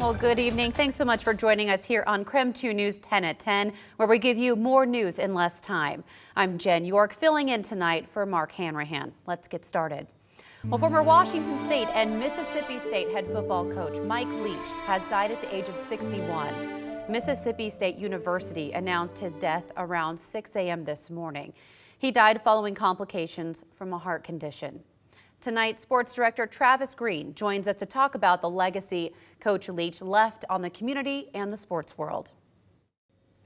Well, good evening. Thanks so much for joining us here on KREM 2 News 10 at 10, where we give you more news in less time. I'm Jen York, filling in tonight for Mark Hanrahan. Let's get started. Well, former Washington State and Mississippi State head football coach Mike Leach has died at the age of 61. Mississippi State University announced his death around 6 a.m. this morning. He died following complications from a heart condition. Tonight, sports director Travis Green joins us to talk about the legacy Coach Leach left on the community and the sports world.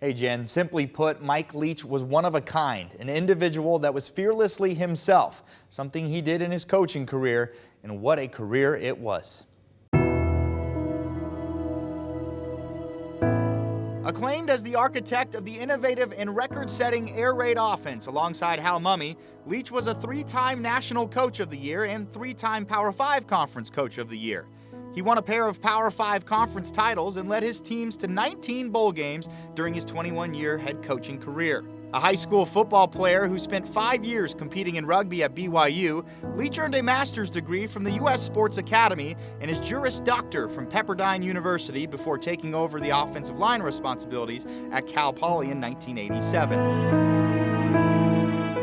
Hey Jen, simply put, Mike Leach was one of a kind, an individual that was fearlessly himself, something he did in his coaching career, and what a career it was. Acclaimed as the architect of the innovative and record-setting air raid offense alongside Hal Mumme, Leach was a three-time National Coach of the Year and three-time Power 5 Conference Coach of the Year. He won a pair of Power 5 Conference titles and led his teams to 19 bowl games during his 21-year head coaching career. A high school football player who spent 5 years competing in rugby at BYU, Leach earned a master's degree from the U.S. Sports Academy and his Juris Doctor from Pepperdine University before taking over the offensive line responsibilities at Cal Poly in 1987.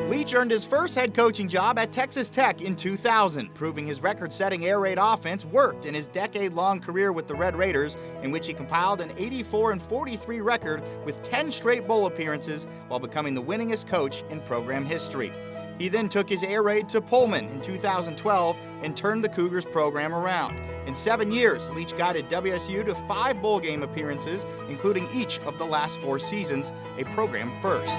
Leach earned his first head coaching job at Texas Tech in 2000, proving his record-setting air raid offense worked in his decade-long career with the Red Raiders, in which he compiled an 84-43 record with 10 straight bowl appearances while becoming the winningest coach in program history. He then took his air raid to Pullman in 2012 and turned the Cougars program around. In 7 years, Leach guided WSU to 5 bowl game appearances, including each of the last 4 seasons, a program first.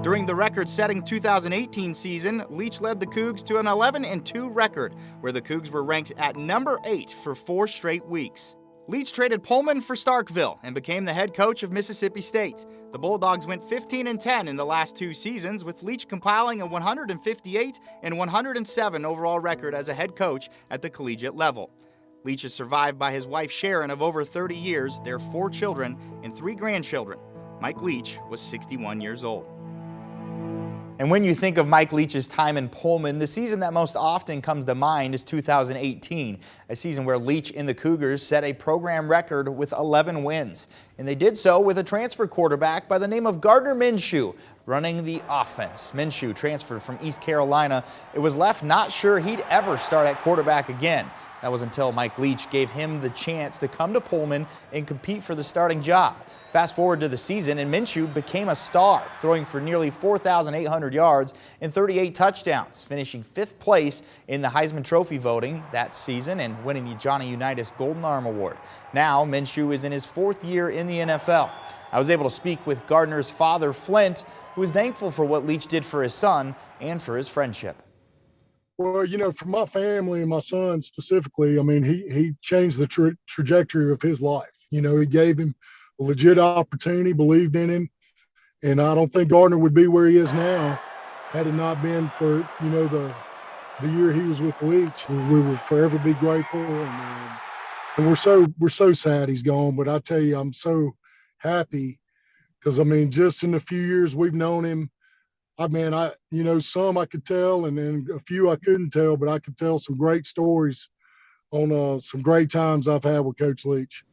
During the record-setting 2018 season, Leach led the Cougs to an 11-2 record, where the Cougs were ranked at number 8 for 4 straight weeks. Leach traded Pullman for Starkville and became the head coach of Mississippi State. The Bulldogs went 15-10 in the last 2 seasons, with Leach compiling a 158 and 107 overall record as a head coach at the collegiate level. Leach is survived by his wife Sharon of over 30 years, their 4 children, and 3 grandchildren. Mike Leach was 61 years old. And when you think of Mike Leach's time in Pullman, the season that most often comes to mind is 2018, a season where Leach and the Cougars set a program record with 11 wins. And they did so with a transfer quarterback by the name of Gardner Minshew running the offense. Minshew transferred from East Carolina. It was left not sure he'd ever start at quarterback again. That was until Mike Leach gave him the chance to come to Pullman and compete for the starting job. Fast forward to the season, and Minshew became a star, throwing for nearly 4,800 yards and 38 touchdowns, finishing 5th place in the Heisman Trophy voting that season and winning the Johnny Unitas Golden Arm Award. Now, Minshew is in his 4th year in the NFL. I was able to speak with Gardner's father, Flint, who is thankful for what Leach did for his son and for his friendship. Well, you know, for my family and my son specifically, I mean, he changed the trajectory of his life. You know, he gave him a legit opportunity, believed in him, and I don't think Gardner would be where he is now had it not been for, you know, the year he was with Leach. We will forever be grateful, and we're so sad he's gone. But I tell you, I'm so happy because I mean, just in the few years we've known him, you know, some I could tell, and then a few I couldn't tell, but I could tell some great stories on some great times I've had with Coach Leach.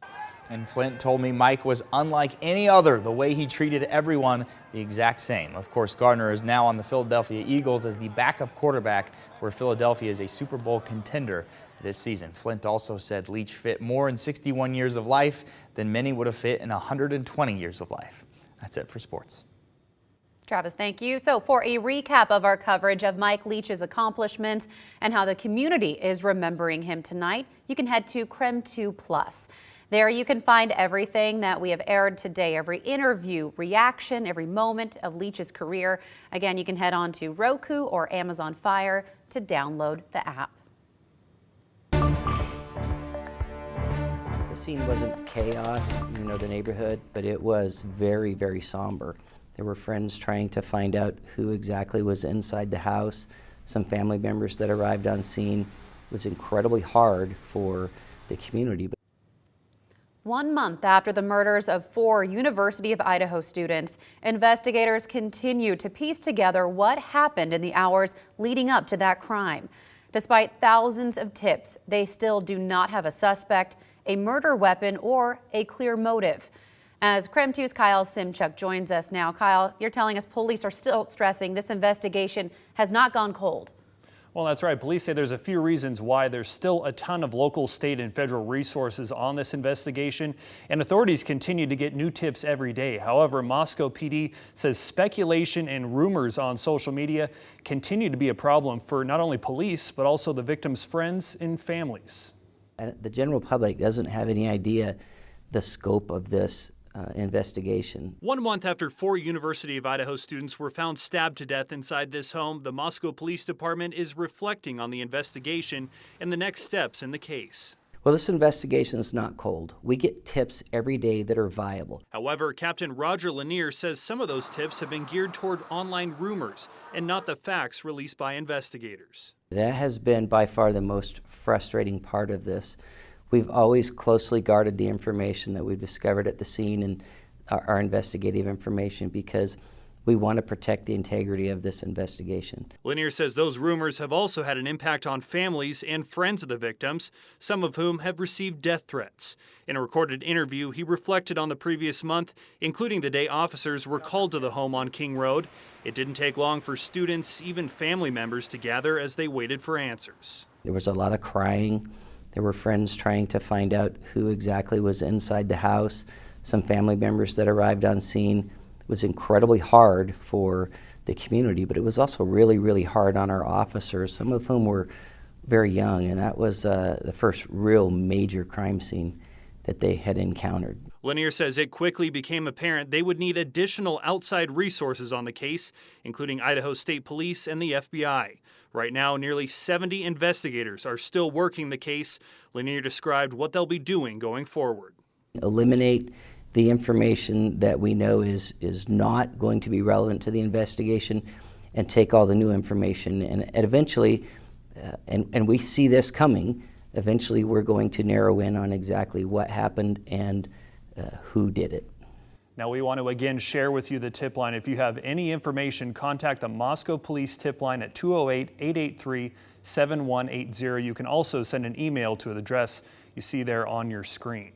And Flint told me Mike was unlike any other, the way he treated everyone the exact same. Of course, Gardner is now on the Philadelphia Eagles as the backup quarterback, where Philadelphia is a Super Bowl contender this season. Flint also said Leach fit more in 61 years of life than many would have fit in 120 years of life. That's it for sports. Travis, thank you. So for a recap of our coverage of Mike Leach's accomplishments and how the community is remembering him tonight, you can head to KREM 2+. There you can find everything that we have aired today, every interview, reaction, every moment of Leach's career. Again, you can head on to Roku or Amazon Fire to download the app. The scene wasn't chaos, you know, the neighborhood, but it was very, very somber. There were friends trying to find out who exactly was inside the house, some family members that arrived on scene. It was incredibly hard for the community. 1 month after the murders of 4 University of Idaho students, investigators continue to piece together what happened in the hours leading up to that crime. Despite thousands of tips, they still do not have a suspect, a murder weapon, or a clear motive. As KREM 2's Kyle Simchuk joins us now. Kyle, you're telling us police are still stressing this investigation has not gone cold. Well, that's right. Police say there's a few reasons why there's still a ton of local, state, and federal resources on this investigation, and authorities continue to get new tips every day. However, Moscow PD says speculation and rumors on social media continue to be a problem for not only police, but also the victims' friends and families. And the general public doesn't have any idea the scope of this investigation. 1 month after 4 University of Idaho students were found stabbed to death inside this home, the Moscow Police Department is reflecting on the investigation and the next steps in the case. Well, this investigation is not cold. We get tips every day that are viable. However, Captain Roger Lanier says some of those tips have been geared toward online rumors and not the facts released by investigators. That has been by far the most frustrating part of this. We've always closely guarded the information that we've discovered at the scene and our investigative information because we want to protect the integrity of this investigation. Lanier says those rumors have also had an impact on families and friends of the victims, some of whom have received death threats. In a recorded interview, he reflected on the previous month, including the day officers were called to the home on King Road. It didn't take long for students, even family members, to gather as they waited for answers. There was a lot of crying. There were friends trying to find out who exactly was inside the house. Some family members that arrived on scene. It was incredibly hard for the community, but it was also really, really hard on our officers, some of whom were very young, and that was the first real major crime scene that they had encountered. Lanier says it quickly became apparent they would need additional outside resources on the case, including Idaho State Police and the FBI. Right now, nearly 70 investigators are still working the case. Lanier described what they'll be doing going forward. Eliminate the information that we know is not going to be relevant to the investigation and take all the new information and eventually, and we see this coming, eventually we're going to narrow in on exactly what happened and who did it. Now, we want to again share with you the tip line. If you have any information, contact the Moscow Police tip line at 208-883-7180. You can also send an email to the address you see there on your screen.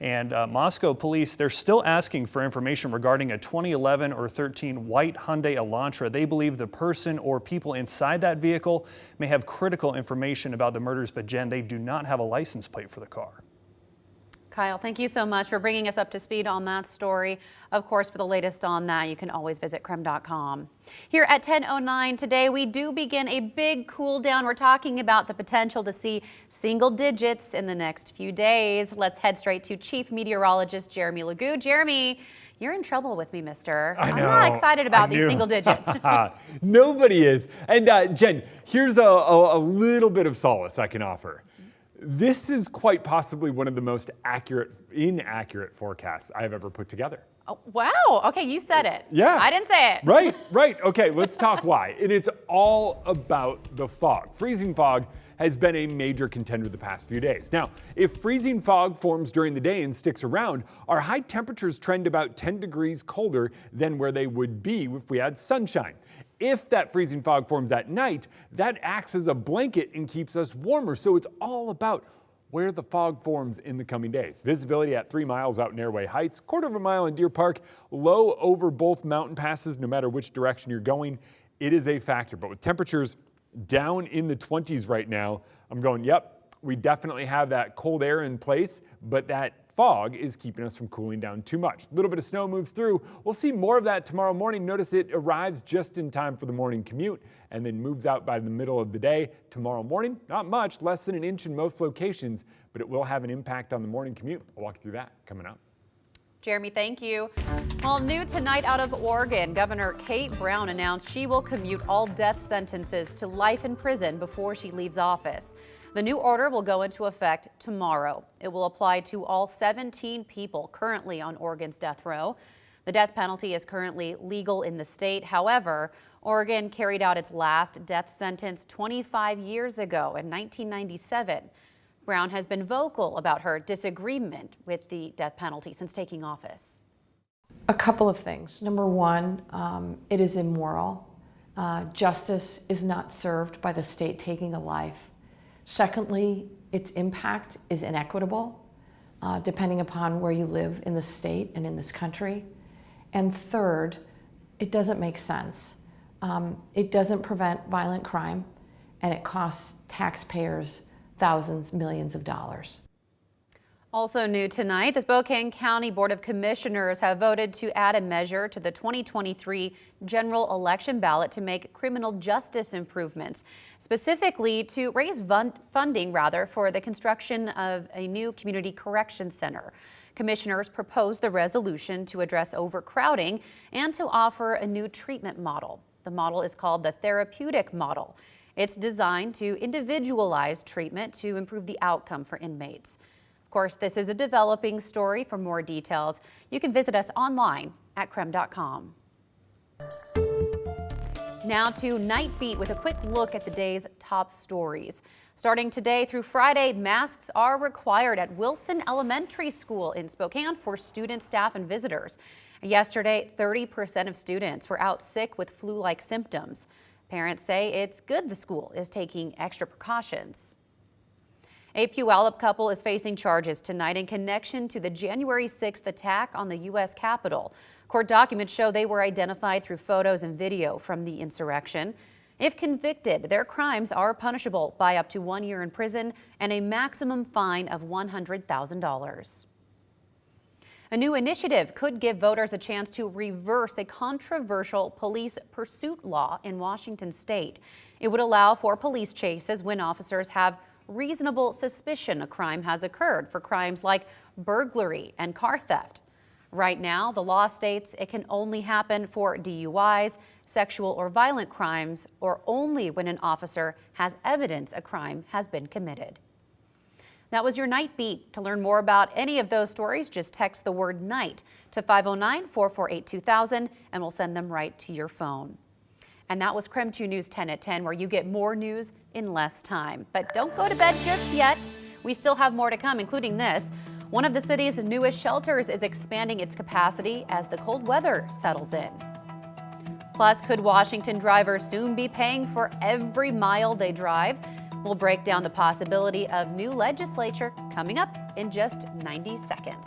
And Moscow Police, they're still asking for information regarding a 2011 or 13 white Hyundai Elantra. They believe the person or people inside that vehicle may have critical information about the murders, but Jen, they do not have a license plate for the car. Kyle, thank you so much for bringing us up to speed on that story. Of course, for the latest on that, you can always visit KREM.com. Here at 10:09 today, we do begin a big cool down. We're talking about the potential to see single digits in the next few days. Let's head straight to Chief Meteorologist Jeremy Legoo. Jeremy, you're in trouble with me, mister. I know. I'm not excited about these single digits. Nobody is. And Jen, here's a little bit of solace I can offer. This is quite possibly one of the most inaccurate forecasts I have ever put together. Oh, wow. Okay, you said it. Yeah. I didn't say it. Right. Okay, let's talk why. And it's all about the fog. Freezing fog has been a major contender the past few days. Now, if freezing fog forms during the day and sticks around, our high temperatures trend about 10 degrees colder than where they would be if we had sunshine. If that freezing fog forms at night, that acts as a blanket and keeps us warmer. So it's all about where the fog forms in the coming days. Visibility at 3 miles out in Airway Heights, 1/4 mile in Deer Park, low over both mountain passes, no matter which direction you're going. It is a factor, but with temperatures down in the 20s right now, I'm going, yep, we definitely have that cold air in place, but that fog is keeping us from cooling down too much. A little bit of snow moves through. We'll see more of that tomorrow morning. Notice it arrives just in time for the morning commute and then moves out by the middle of the day. Tomorrow morning, not much, less than an inch in most locations, but it will have an impact on the morning commute. I'll walk through that coming up. Jeremy, thank you. Well, new tonight out of Oregon, Governor Kate Brown announced she will commute all death sentences to life in prison before she leaves office. The new order will go into effect tomorrow. It will apply to all 17 people currently on Oregon's death row. The death penalty is currently legal in the state. However, Oregon carried out its last death sentence 25 years ago in 1997. Brown has been vocal about her disagreement with the death penalty since taking office. A couple of things. Number one, it is immoral Justice is not served by the state taking a life. Secondly, its impact is inequitable, depending upon where you live in the state and in this country. And third, it doesn't make sense. It doesn't prevent violent crime, and it costs taxpayers thousands, millions of dollars. Also new tonight, the Spokane County Board of Commissioners have voted to add a measure to the 2023 general election ballot to make criminal justice improvements, specifically to raise funding for the construction of a new community correction center. Commissioners proposed the resolution to address overcrowding and to offer a new treatment model. The model is called the therapeutic model. It's designed to individualize treatment to improve the outcome for inmates. Of course, this is a developing story. For more details, you can visit us online at KREM.com. Now to Night Beat with a quick look at the day's top stories. Starting today through Friday, masks are required at Wilson Elementary School in Spokane for students, staff, and visitors. Yesterday, 30% of students were out sick with flu-like symptoms. Parents say it's good the school is taking extra precautions. A Puyallup couple is facing charges tonight in connection to the January 6th attack on the U.S. Capitol. Court documents show they were identified through photos and video from the insurrection. If convicted, their crimes are punishable by up to 1 year in prison and a maximum fine of $100,000. A new initiative could give voters a chance to reverse a controversial police pursuit law in Washington state. It would allow for police chases when officers have reasonable suspicion a crime has occurred for crimes like burglary and car theft. Right now, the law states it can only happen for DUIs, sexual or violent crimes, or only when an officer has evidence a crime has been committed. That was your Night Beat. To learn more about any of those stories, just text the word NIGHT to 509-448-2000 and we'll send them right to your phone. And that was KREM 2 News 10 at 10, where you get more news in less time. But don't go to bed just yet. We still have more to come, including this. One of the city's newest shelters is expanding its capacity as the cold weather settles in. Plus, could Washington drivers soon be paying for every mile they drive? We'll break down the possibility of new legislature coming up in just 90 seconds.